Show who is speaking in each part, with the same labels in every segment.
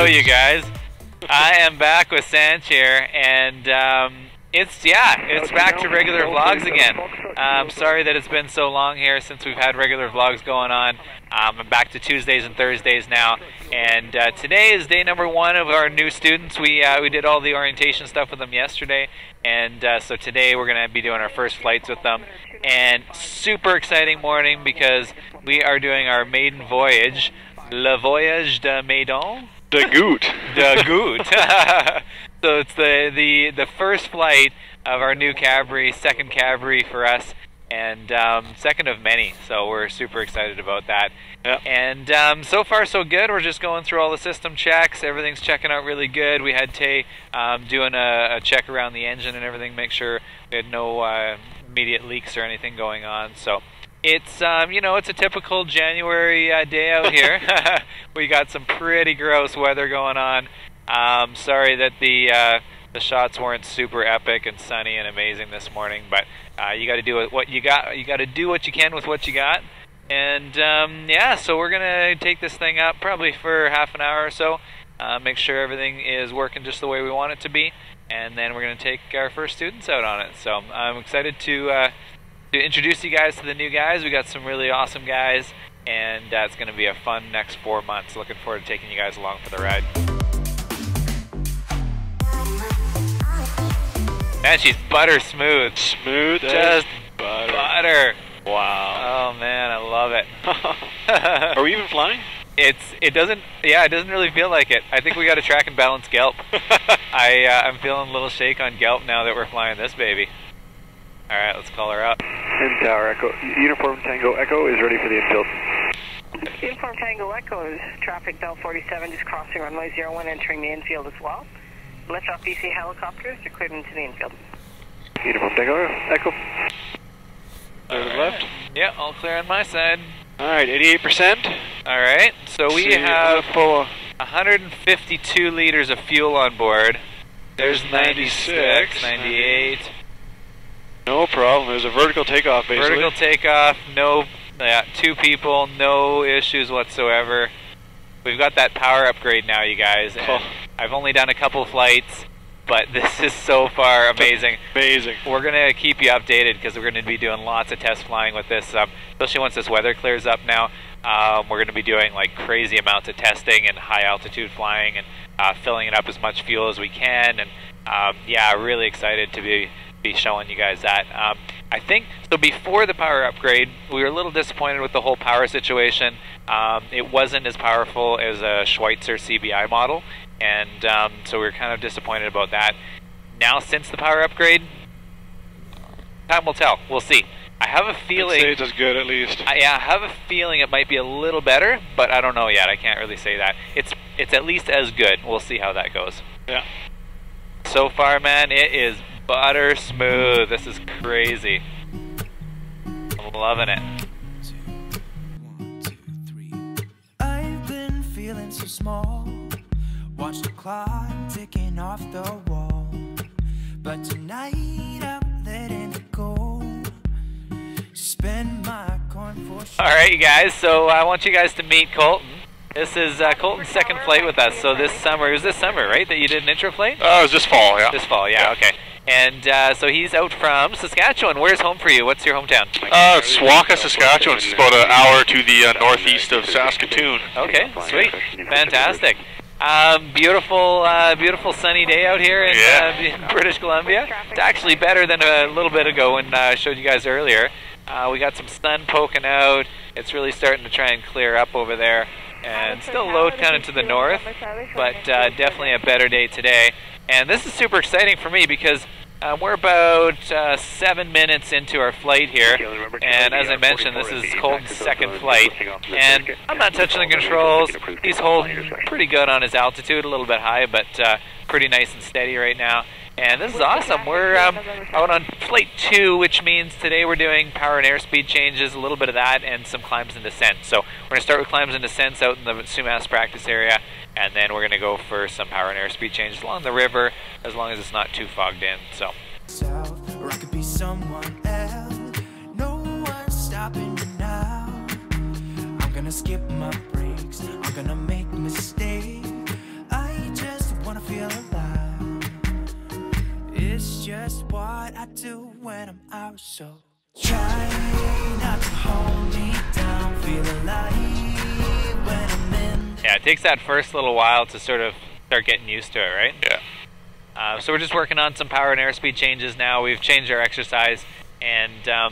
Speaker 1: you guys. I am back with Sancho here, and it's back to regular vlogs again. Sorry that it's been so long here since we've had regular vlogs going on. I'm back to Tuesdays and Thursdays now, and today is day number 1 of our new students. We did all the orientation stuff with them yesterday, and so today we're going to be doing our first flights with them. And super exciting morning because we are doing our maiden voyage, le voyage de maiden.
Speaker 2: C-GUTE.
Speaker 1: C-GUTE. So it's the first flight of our new Cabri, second Cabri for us, and second of many. So we're super excited about that. Yep. And so far so good. We're just going through all the system checks. Everything's checking out really good. We had Tay doing a check around the engine and everything, make sure we had no immediate leaks or anything going on. So it's you know, it's a typical January day out here. We got some pretty gross weather going on. Sorry that the shots weren't super epic and sunny and amazing this morning, but you got to do what you got. You got to do what you can with what you got. And yeah, so we're gonna take this thing up probably for half an hour or so, make sure everything is working just the way we want it to be, and then we're gonna take our first students out on it. So I'm excited to introduce you guys to the new guys. We got some really awesome guys, and it's going to be a fun next 4 months. Looking forward to taking you guys along for the ride. Man, she's butter smooth.
Speaker 2: Smooth
Speaker 1: Just
Speaker 2: butter.
Speaker 1: butter.
Speaker 2: Wow.
Speaker 1: Oh man, I love it.
Speaker 2: Are we even flying?
Speaker 1: It doesn't really feel like it. I think we got to track and balance Gelp. I'm feeling a little shake on Gelp now that we're flying this baby. All right, let's call her out.
Speaker 3: In Tower Echo, Uniform Tango Echo is ready for the infield.
Speaker 4: Uniform Tango Echo is traffic Bell 47 just crossing runway 01 entering the infield as well. Lift off BC helicopters are cleared into the infield.
Speaker 3: Uniform Tango Echo.
Speaker 2: To the left.
Speaker 1: Yeah, all clear on my side.
Speaker 2: All right, 88%.
Speaker 1: All right, so we have 152 liters of fuel on board. There's 96, 98.
Speaker 2: No problem. It was a vertical takeoff, basically.
Speaker 1: Vertical takeoff, no, 2 people, no issues whatsoever. We've got that power upgrade now, you guys. And I've only done a couple flights, but this is so far amazing.
Speaker 2: Amazing.
Speaker 1: We're going to keep you updated because we're going to be doing lots of test flying with this, especially once this weather clears up now. We're going to be doing like crazy amounts of testing and high altitude flying and filling it up as much fuel as we can. And yeah, really excited to be showing you guys that. I think, so before the power upgrade, we were a little disappointed with the whole power situation. It wasn't as powerful as a Schweitzer CBI model, and so we were kind of disappointed about that. Now, since the power upgrade, time will tell. We'll see. I have a feeling...
Speaker 2: I'd say it does good, at least.
Speaker 1: Yeah, I have a feeling it might be a little better, but I don't know yet. I can't really say that. It's at least as good. We'll see how that goes.
Speaker 2: Yeah.
Speaker 1: So far, man, it is butter smooth. This is crazy. I'm loving it.
Speaker 5: I've been feeling so small. Watch the clock ticking off the wall. But tonight I'm letting it go. Spend my coin for sure.
Speaker 1: Alright, you guys, so I want you guys to meet Colton. This is Colton's second flight with us. So this summer, it was this summer, right, that you did an intro flight?
Speaker 2: It was this fall, yeah.
Speaker 1: This fall, yeah, okay. And so he's out from Saskatchewan. Where's home for you? What's your hometown?
Speaker 2: It's Waka, Saskatchewan. It's about an hour to the northeast of Saskatoon.
Speaker 1: Okay, sweet. Fantastic. Beautiful, beautiful sunny day out here in British Columbia. It's actually better than a little bit ago when I showed you guys earlier. We got some sun poking out. It's really starting to try and clear up over there. And still low kind of to the north, but definitely a better day today. And this is super exciting for me because we're about 7 minutes into our flight here, and as I mentioned, this is Colton's second flight, and I'm not touching the controls. He's holding pretty good on his altitude, a little bit high, but pretty nice and steady right now. And this is awesome. We're out on flight 2, which means today we're doing power and airspeed changes, a little bit of that, and some climbs and descents. So we're going to start with climbs and descents out in the Sumas practice area, and then we're going to go for some power and airspeed changes along the river, as long as it's not too fogged in. So.
Speaker 5: Or I could be someone else. No one's stopping me now. I'm gonna skip my breaks. I'm gonna make mistakes. I it's just what I do when I'm out. So try not to hold me down, feel alive when I'm in.
Speaker 1: Yeah, it takes that first little while to sort of start getting used to it, right?
Speaker 2: Yeah.
Speaker 1: So we're just working on some power and airspeed changes now. We've changed our exercise and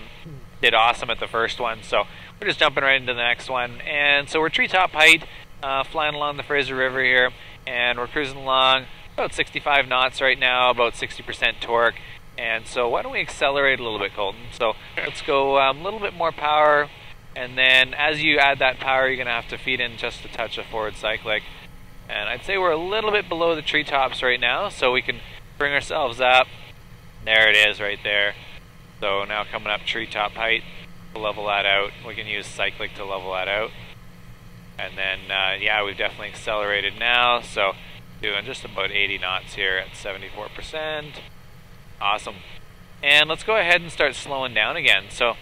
Speaker 1: did awesome at the first one, so we're just jumping right into the next one. And so we're treetop height, flying along the Fraser River here, and we're cruising along about 65 knots right now, about 60% torque. And so why don't we accelerate a little bit, Colton? So let's go a little bit more power, and then as you add that power, you're going to have to feed in just a touch of forward cyclic. And I'd say we're a little bit below the treetops right now, so we can bring ourselves up. There it is right there. So now coming up treetop height to level that out. We can use cyclic to level that out. And then, yeah, we've definitely accelerated now, so doing just about 80 knots here at 74%. Awesome. And let's go ahead and start slowing down again. So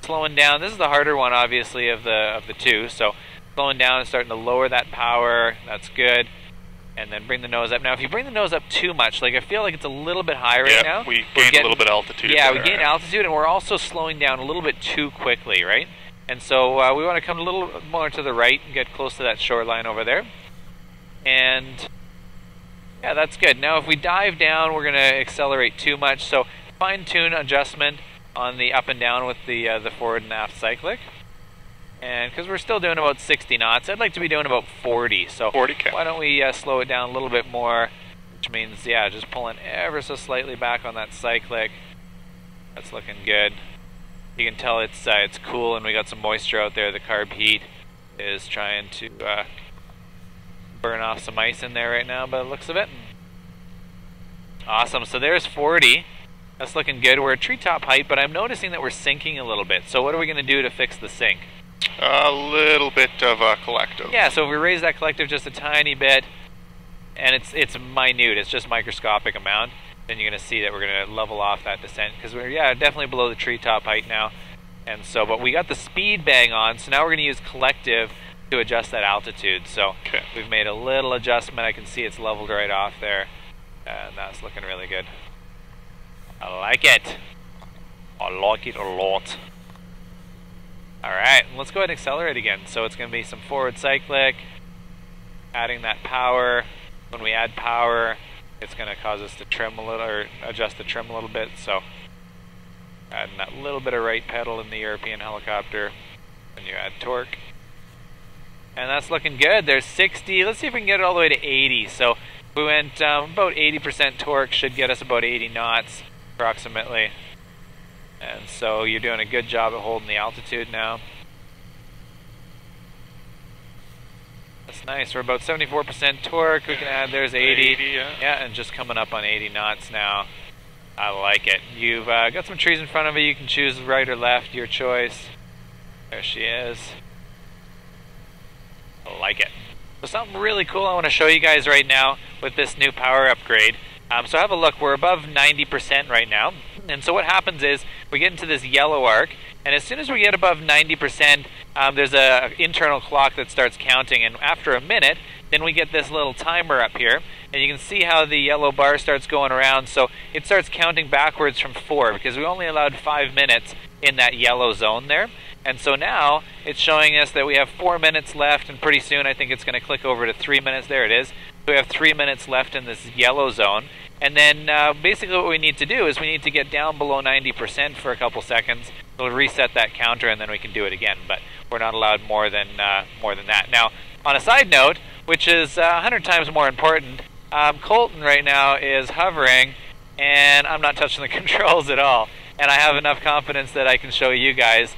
Speaker 1: slowing down, this is the harder one obviously of the two, so slowing down and starting to lower that power, that's good. And then bring the nose up. Now if you bring the nose up too much, like I feel like it's a little bit high right now.
Speaker 2: Yeah, we gain a little bit of altitude.
Speaker 1: Yeah,
Speaker 2: there,
Speaker 1: we gain altitude, and we're also slowing down a little bit too quickly, right? And so we want to come a little more to the right and get close to that shoreline over there. And yeah, that's good. Now if we dive down, we're going to accelerate too much. So fine-tune adjustment on the up and down with the forward and aft cyclic. And because we're still doing about 60 knots, I'd like to be doing about 40. So
Speaker 2: 40K.
Speaker 1: Why don't we slow it down a little bit more, which means, yeah, just pulling ever so slightly back on that cyclic. That's looking good. You can tell it's cool, and we got some moisture out there. The carb heat is trying to burn off some ice in there right now by the looks of it. Awesome, so there's 40. That's looking good. We're at treetop height, but I'm noticing that we're sinking a little bit. So what are we going to do to fix the sink?
Speaker 2: A little bit of collective.
Speaker 1: Yeah, so if we raise that collective just a tiny bit, and it's minute, it's just microscopic amount, then you're going to see that we're going to level off that descent, because we're, yeah, definitely below the treetop height now. And so, but we got the speed bang on, so now we're going to use collective to adjust that altitude. So we've made a little adjustment. I can see it's leveled right off there, and that's looking really good. I like it. I like it a lot. Alright, let's go ahead and accelerate again. So it's going to be some forward cyclic, adding that power. When we add power, it's going to cause us to trim a little, or adjust the trim a little bit. So adding that little bit of right pedal in the European helicopter when you add torque. And that's looking good. There's 60. Let's see if we can get it all the way to 80. So if we went about 80% torque, should get us about 80 knots approximately. And so you're doing a good job at holding the altitude now. That's nice. We're about 74% torque. We can add, there's 80. Yeah, and just coming up on 80 knots now. I like it. You've got some trees in front of you. You can choose right or left, your choice. There she is. I like it. So something really cool I want to show you guys right now with this new power upgrade. So have a look. We're above 90% right now. And so what happens is we get into this yellow arc, and as soon as we get above 90%, there's an internal clock that starts counting, and after a minute, then we get this little timer up here, and you can see how the yellow bar starts going around. So it starts counting backwards from 4, because we only allowed 5 minutes in that yellow zone there. And so now it's showing us that we have 4 minutes left, and pretty soon I think it's going to click over to 3 minutes. There it is. So we have 3 minutes left in this yellow zone. And then basically what we need to do is we need to get down below 90% for a couple seconds. We'll reset that counter, and then we can do it again. But we're not allowed more than that. Now, on a side note, which is 100 times more important, Colton right now is hovering, and I'm not touching the controls at all. And I have enough confidence that I can show you guys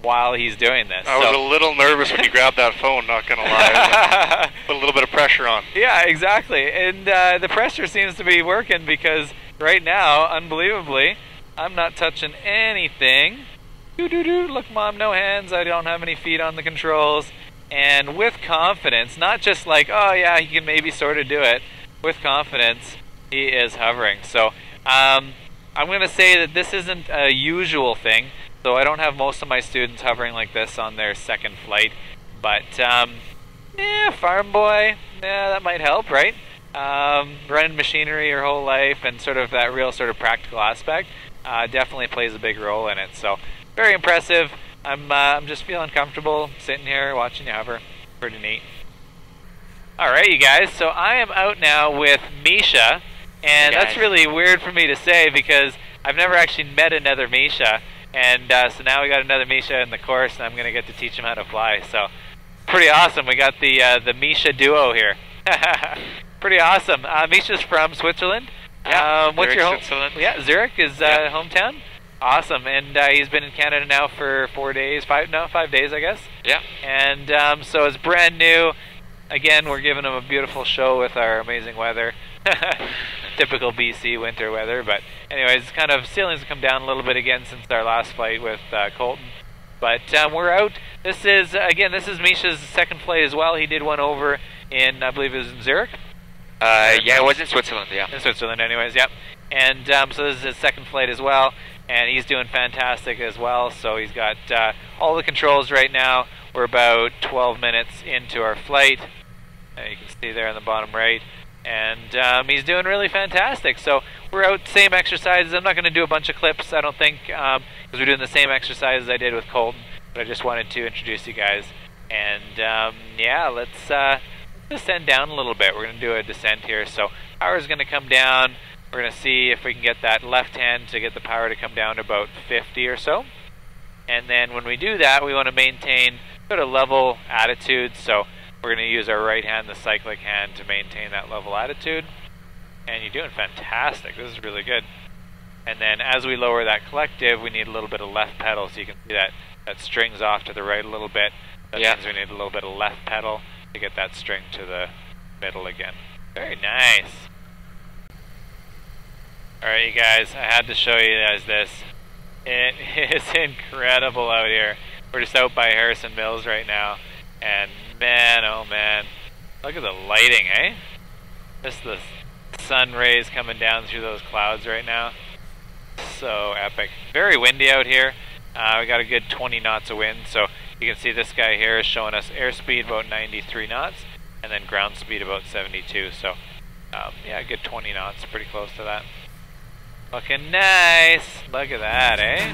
Speaker 1: while he's doing this.
Speaker 2: I was a little nervous when you grabbed that phone, not gonna lie. Put a little bit of pressure on.
Speaker 1: Yeah, exactly. And the pressure seems to be working, because right now, unbelievably, I'm not touching anything. Look, Mom, no hands. I don't have any feet on the controls. And with confidence, not just like, oh yeah, he can maybe sort of do it. With confidence, he is hovering. So I'm going to say that this isn't a usual thing. So I don't have most of my students hovering like this on their second flight. But, yeah, farm boy, yeah, that might help, right? running machinery your whole life and sort of that real sort of practical aspect definitely plays a big role in it. So very impressive. I'm just feeling comfortable sitting here watching you hover. Pretty neat. Alright, you guys, so I am out now with Mischa, and that's really weird for me to say because I've never actually met another Mischa, and so now we got another Mischa in the course, and I'm going to get to teach him how to fly. So pretty awesome. We got the Mischa duo here. Pretty awesome. Mischa's from Switzerland.
Speaker 6: Yeah,
Speaker 1: what's your home?
Speaker 6: Switzerland.
Speaker 1: Yeah, Zurich is hometown. Awesome, and he's been in Canada now for 5 days, I guess.
Speaker 6: Yeah.
Speaker 1: And so it's brand new. Again, we're giving him a beautiful show with our amazing weather. Typical BC winter weather, but anyways, kind of ceilings have come down a little bit again since our last flight with Colton. But we're out. This is Mischa's second flight as well. He did one over in, I believe it was in Zurich.
Speaker 6: Yeah, it was in Switzerland, yeah.
Speaker 1: In Switzerland anyways, yep. And so this is his second flight as well, and he's doing fantastic as well. So he's got all the controls right now. We're about 12 minutes into our flight. You can see there in the bottom right. And he's doing really fantastic. So we're out, same exercises. I'm not going to do a bunch of clips, I don't think, because we're doing the same exercises I did with Colton. But I just wanted to introduce you guys. And yeah, let's descend down a little bit. We're going to do a descent here. So power's going to come down. We're going to see if we can get that left hand to get the power to come down to about 50 or so. And then when we do that, we want to maintain sort of level attitude. So we're going to use our right hand, the cyclic hand, to maintain that level attitude. And you're doing fantastic. This is really good. And then as we lower that collective, we need a little bit of left pedal. So you can see that string's off to the right a little bit. That means we need a little bit of left pedal to get that string to the middle again. Very nice. Alright, you guys, I had to show you guys this. It is incredible out here. We're just out by Harrison Mills right now. And man, oh man, look at the lighting, eh? Just the sun rays coming down through those clouds right now. So epic. Very windy out here. We got a good 20 knots of wind, so you can see this guy here is showing us airspeed about 93 knots, and then ground speed about 72. So yeah, a good 20 knots, pretty close to that. Looking nice. Look at that, eh?